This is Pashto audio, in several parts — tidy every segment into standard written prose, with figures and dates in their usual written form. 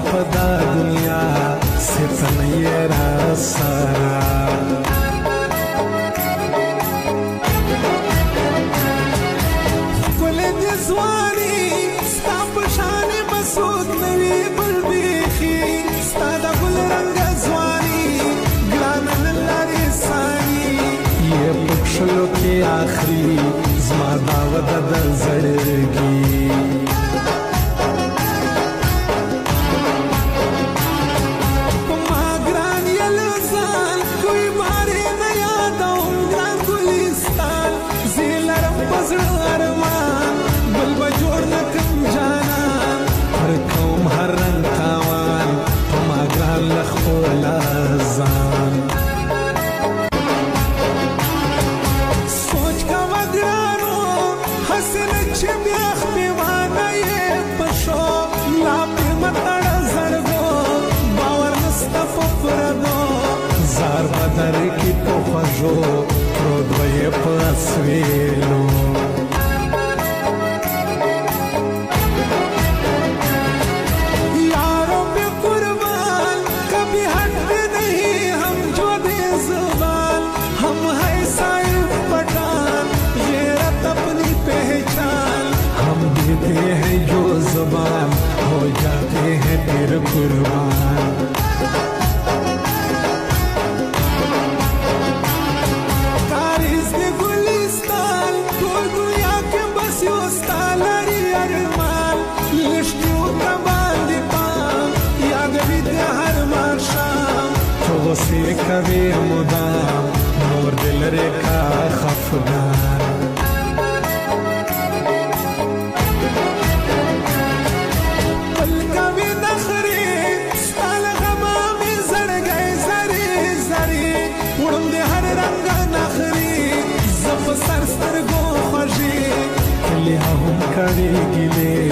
پدا دنیا ستنی را سارا کل دزوانی ستا پشان مسود نوی بلبیخی ستا دا گل رنگ زوانی گرانن لاری سانی یہ پکشلو کی آخری زما داود در زڑگی بدر کی پوخجو پرودوی پسویلو یاروں پہ قربان کبھی ہٹتے نہیں ہم جو دے زبان ہم ہے سائف پٹھان غیرت اپنی پہچان ہم دیتے ہیں جو زبان ہو جاتے ہیں پھر قربان غصے کبھی مدام نور دل ریکھا خفگان پل کبھی نخری ستال غمامی زڑ گئے زری زری اڑم دے ہر رنگ نخری زف سر سترگو خوشی کلی ہم کڑی گلے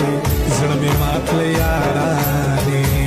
زڑ میں ماتل یارانی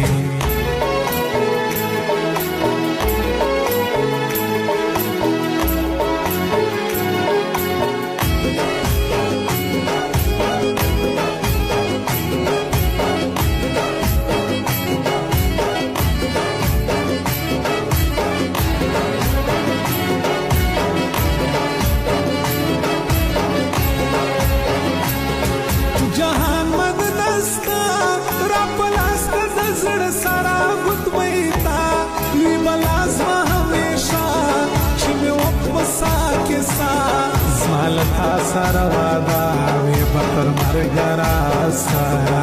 زمالتا سارا وادا وی بطر مرگرا سارا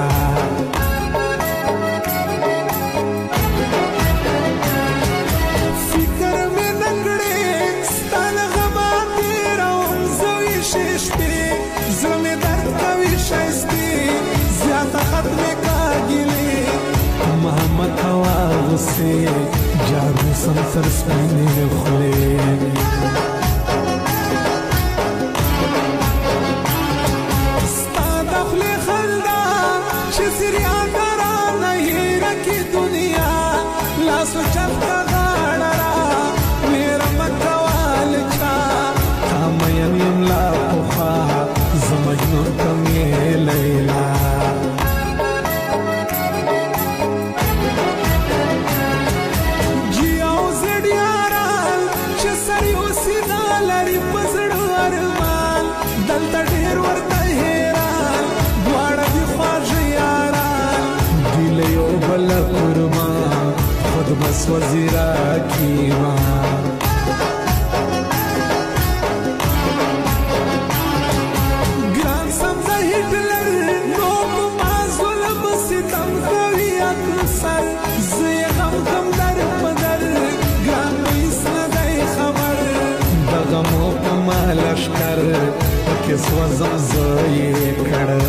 فکر میں نگڑے ستان غما تیرا انزوی ششتی زمی درد کوی شستی زیادہ ختم کاگلی محمد ہوا غصے جادو سمسر سپینے خلے لاسو چلتا غاڑرا میرا مکوال چا تامین یملا پخا زمجنون کمی لیلا جیاو زڑیاران چسریو سینا لری پزڑ ارمان دلتا ڈیر ورطا حیران دوارا دی خواج یاران دیلیو بلا قرمان خود بس وزیرہ کیوان گران سمزہ ہٹلر نوک ما ظلم ستم کوی اکسر زی غم غم در پدر گران بیس ندائی خبر دغمو کما لشکر پکس وزم زی کڑ